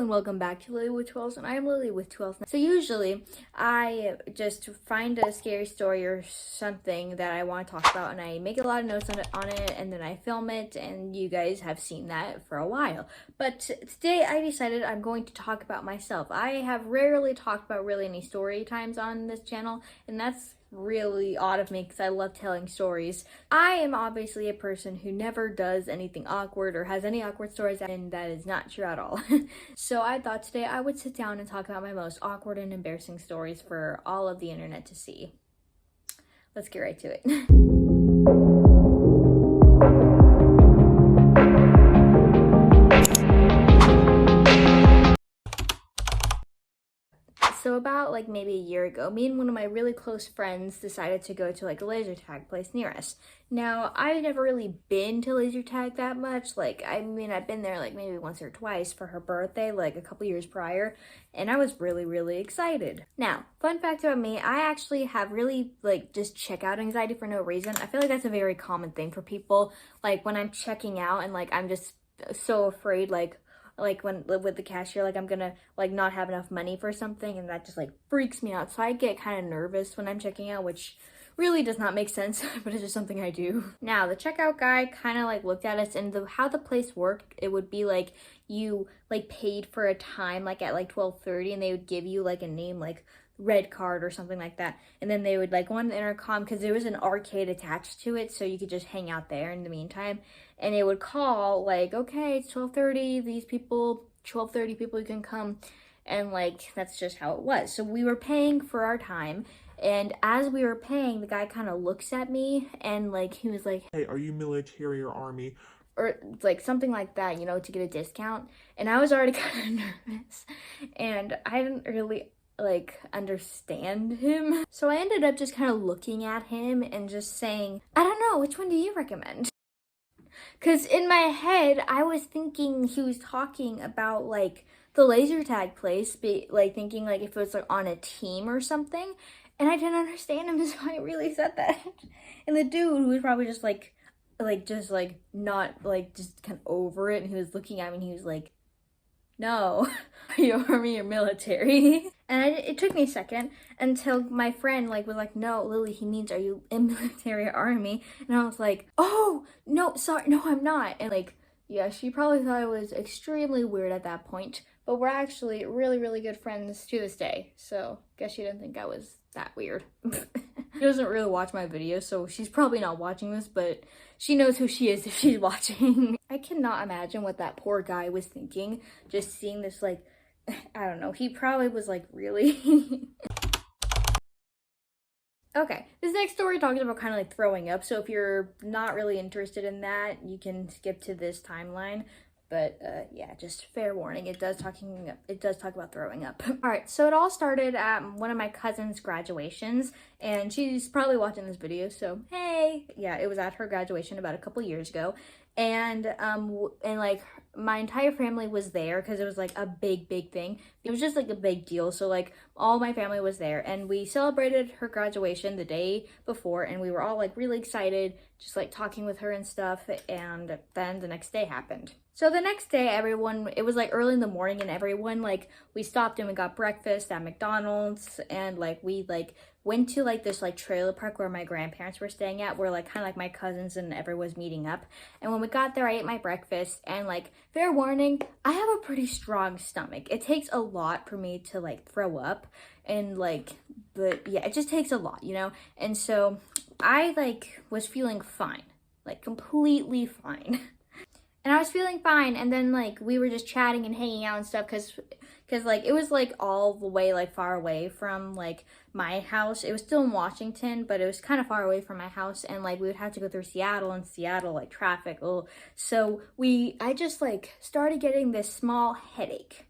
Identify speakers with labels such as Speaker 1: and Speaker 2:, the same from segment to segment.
Speaker 1: and welcome back to Lily with Twirls, and I am Lily with Twirls. So usually I just find a scary story or something that I want to talk about, and I make a lot of notes on it, and then I film it, and you guys have seen that for a while. But today I decided I'm going to talk about myself. I have rarely talked about really any story times on this channel, and that's really odd of me because I love telling stories. I am obviously a person who never does anything awkward or has any awkward stories, and that is not true at all. So I thought today I would sit down and talk about my most awkward and embarrassing stories for all of the internet to see. Let's get right to it. So about like maybe a year ago, me and one of my really close friends decided to go to like a laser tag place near us. Now, I've never really been to laser tag that much. Like, I mean, I've been there like maybe once or twice for her birthday, like a couple years prior, and I was really excited. Now, fun fact about me, I actually have really like just checkout anxiety for no reason. I feel like that's a very common thing for people. Like when I'm checking out and like I'm just so afraid like when with the cashier, like I'm gonna like not have enough money for something, and that just like freaks me out. So I get kind of nervous when I'm checking out, which really does not make sense, but it's just something I do. Now the checkout guy kind of like looked at us, and how the place worked, it would be like you like paid for a time like at like 12:30, and they would give you like a name like red card or something like that, and then they would like go on the intercom because there was an arcade attached to it, so you could just hang out there in the meantime, and it would call like, okay, it's 12:30, these people, 12:30 people, you can come, and like that's just how it was. So we were paying for our time, and as we were paying, the guy kind of looks at me and like he was like,
Speaker 2: hey, are you military or army?
Speaker 1: Or like something like that, you know, to get a discount. And I was already kind of nervous, and I didn't really like understand him. So I ended up just kind of looking at him and just saying, I don't know, which one do you recommend? Because in my head, I was thinking he was talking about like the laser tag place, like thinking like if it was like on a team or something. And I didn't understand him, so I really said that. And the dude was probably just like just like not like just kind of over it, and he was looking at me and he was like, no, are you army or military? And it took me a second until my friend like was like, no, Lily, he means are you in military or army? And I was like, oh, no, sorry, no, I'm not. And like, yeah, she probably thought I was extremely weird at that point, but we're actually really good friends to this day. So guess she didn't think I was that weird. She doesn't really watch my videos, so she's probably not watching this, but she knows who she is if she's watching. I cannot imagine what that poor guy was thinking, just seeing this, like, I don't know, he probably was like, really? Okay, this next story talks about kind of like throwing up, so if you're not really interested in that, you can skip to this timeline. But yeah, just fair warning, it does talk about throwing up. All right, so it all started at one of my cousin's graduations, and she's probably watching this video, so hey. Yeah, it was at her graduation about a couple years ago, and like my entire family was there because it was like a big thing. It was just like a big deal, so like all my family was there, and we celebrated her graduation the day before, and we were all like really excited, just like talking with her and stuff. And then the next day happened. So the next day, it was like early in the morning, and everyone, like, we stopped and we got breakfast at McDonald's, and like we like went to like this like trailer park where my grandparents were staying at, where like kind of like my cousins and everyone was meeting up. And when we got there, I ate my breakfast, and like fair warning, I have a pretty strong stomach. It takes a lot for me to like throw up, and like, but yeah, it just takes a lot, you know? And so I like was feeling fine, like completely fine. And I was feeling fine, and then like we were just chatting and hanging out and stuff because like it was like all the way like far away from like my house. It was still in Washington, but it was kind of far away from my house, and like we would have to go through Seattle, and Seattle like traffic. So I just like started getting this small headache.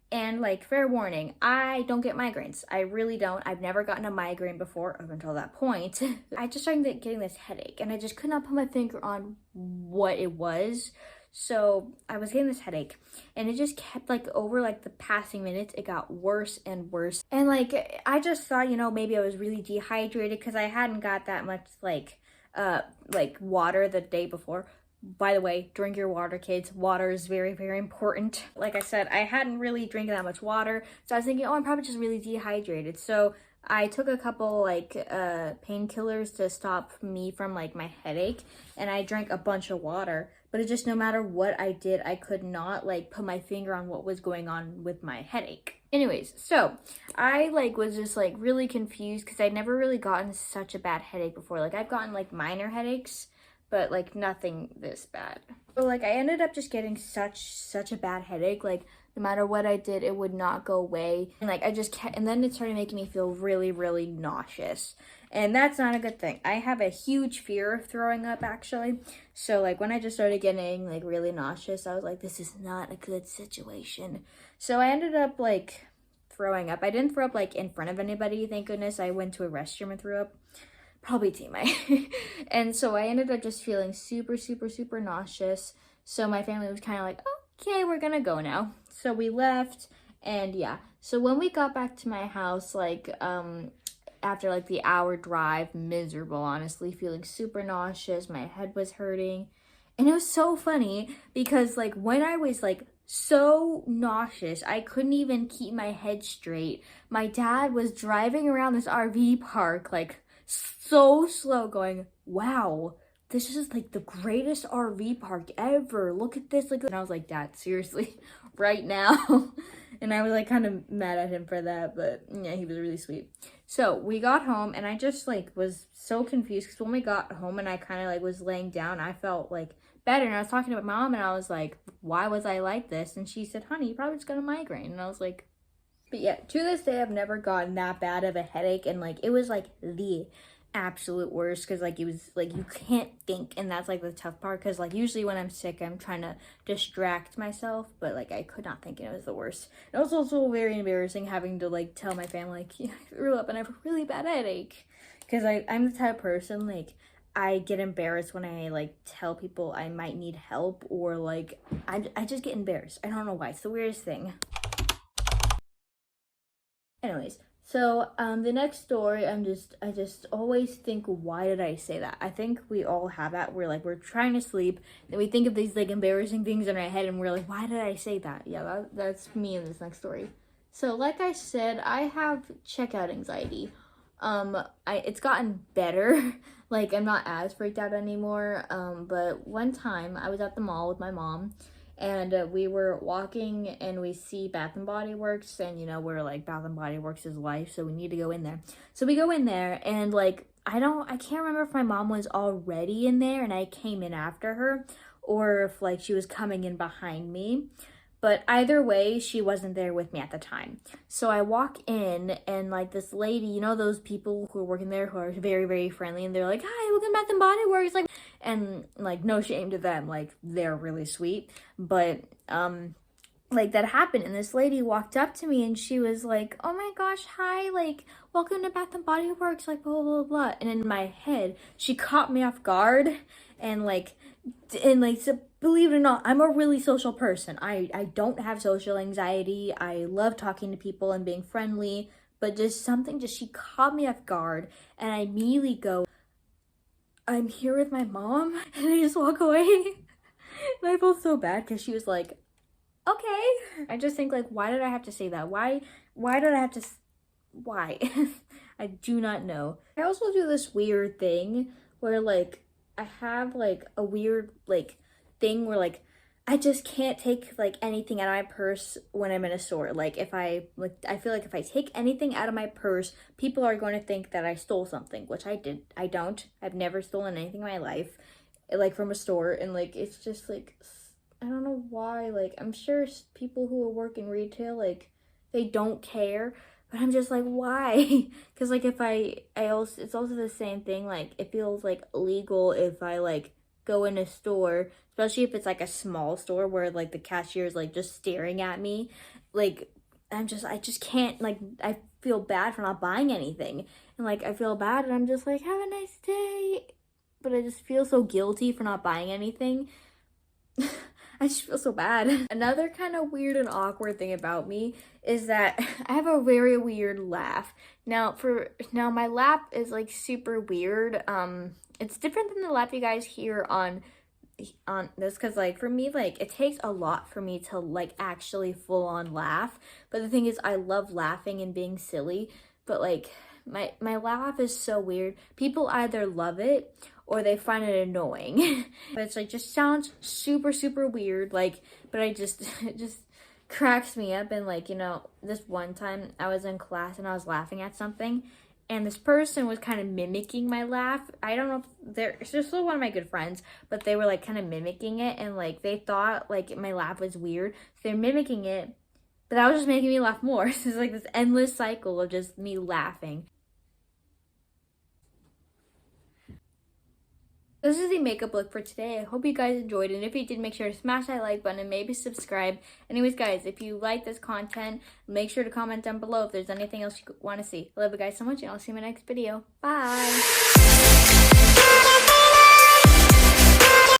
Speaker 1: And like fair warning, I don't get migraines. I really don't. I've never gotten a migraine before up until that point. I just started getting this headache, and I just could not put my finger on what it was. So I was getting this headache, and it just kept like over like the passing minutes, it got worse and worse. And like I just thought, you know, maybe I was really dehydrated because I hadn't got that much like water the day before. By the way, drink your water, kids. Water is very, very important. Like I said, I hadn't really drank that much water, so I was thinking, oh, I'm probably just really dehydrated. So I took a couple like painkillers to stop me from like my headache, and I drank a bunch of water. But it just, no matter what I did, I could not like put my finger on what was going on with my headache. Anyways, so I like was just like really confused because I'd never really gotten such a bad headache before. Like I've gotten like minor headaches, but like nothing this bad. So like I ended up just getting such a bad headache. Like no matter what I did, it would not go away. And like I just kept, and then it started making me feel really, really nauseous. And that's not a good thing. I have a huge fear of throwing up actually. So like when I just started getting like really nauseous, I was like, this is not a good situation. So I ended up like throwing up. I didn't throw up like in front of anybody, thank goodness. I went to a restroom and threw up. Probably TMI. And so I ended up just feeling super nauseous. So my family was kind of like, okay, we're gonna go now. So we left, and yeah. So when we got back to my house, like, after like the hour drive, miserable, honestly, feeling super nauseous, my head was hurting. And it was so funny because like when I was like so nauseous, I couldn't even keep my head straight. My dad was driving around this RV park like so slow, going, wow, this is like the greatest RV park ever. Look at this. Like, and I was like, Dad, seriously, right now? And I was like kind of mad at him for that, but yeah, he was really sweet. So we got home, and I just like was so confused because when we got home and I kind of like was laying down, I felt like better. And I was talking to my mom, and I was like, why was I like this? And she said, honey, you probably just got a migraine. And I was like, but yeah, to this day, I've never gotten that bad of a headache, and like it was like the absolute worst because like it was like you can't think, and that's like the tough part because like usually when I'm sick, I'm trying to distract myself, but like I could not think, and it was the worst. It was also very embarrassing having to like tell my family like, yeah, I threw up and I have a really bad headache because I'm the type of person like I get embarrassed when I like tell people I might need help, or like I just get embarrassed. I don't know why. It's the weirdest thing. Anyways, so the next story, I just always think, why did I say that? I think we all have that. We're trying to sleep, then we think of these like embarrassing things in our head, and we're like, why did I say that? Yeah, that's me in this next story. So like I said, I have checkout anxiety. It's gotten better. Like I'm not as freaked out anymore. But one time I was at the mall with my mom, and we were walking, and we see Bath and Body Works, and you know, we're like, Bath and Body Works is life, so we need to go in there. So we go in there, and like I can't remember if my mom was already in there and I came in after her, or if like she was coming in behind me. But either way, she wasn't there with me at the time. So I walk in, and like this lady, you know, those people who are working there who are very, very friendly, and they're like, hi, welcome to Bath and Body Works. Like, and like no shame to them, like they're really sweet. But like that happened, and this lady walked up to me, and she was like, oh my gosh, hi, like welcome to Bath and Body Works, like blah blah blah. And in my head, she caught me off guard, and so believe it or not, I'm a really social person. I don't have social anxiety. I love talking to people and being friendly, but she caught me off guard, and I immediately go, I'm here with my mom, and I just walk away. And I felt so bad because she was like, okay. I just think like, why did I have to say that? Why did I have to, why? I do not know. I also do this weird thing where like, I have like a weird like thing where like I just can't take like anything out of my purse when I'm in a store. Like if I feel like if I take anything out of my purse, people are going to think that I stole something, which I don't. I've never stolen anything in my life, like from a store. And like it's just like, I don't know why. Like I'm sure people who work in retail, like they don't care. But I'm just like, why? Because like if it's also the same thing. Like it feels like illegal if I like go in a store, especially if it's like a small store where like the cashier is like just staring at me. Like I just can't, like I feel bad for not buying anything, and like I feel bad, and I'm just like, have a nice day, but I just feel so guilty for not buying anything. I just feel so bad. Another kind of weird and awkward thing about me is that I have a very weird laugh. Now my laugh is like super weird. It's different than the laugh you guys hear on on this because like for me, like it takes a lot for me to like actually full on laugh. But the thing is, I love laughing and being silly, but like my laugh is so weird. People either love it or they find it annoying. But it's like just sounds super super weird, like, but I just it just cracks me up. And like, you know, this one time I was in class and I was laughing at something, and this person was kind of mimicking my laugh. I don't know if they're still one of my good friends, but they were like kind of mimicking it, and like they thought like my laugh was weird, so they're mimicking it, but that was just making me laugh more. So it's like this endless cycle of just me laughing. This is the makeup look for today. I hope you guys enjoyed it, and if you did, make sure to smash that like button and maybe subscribe. Anyways, guys, if you like this content, make sure to comment down below if there's anything else you want to see. I love you guys so much, and I'll see you in my next video. Bye!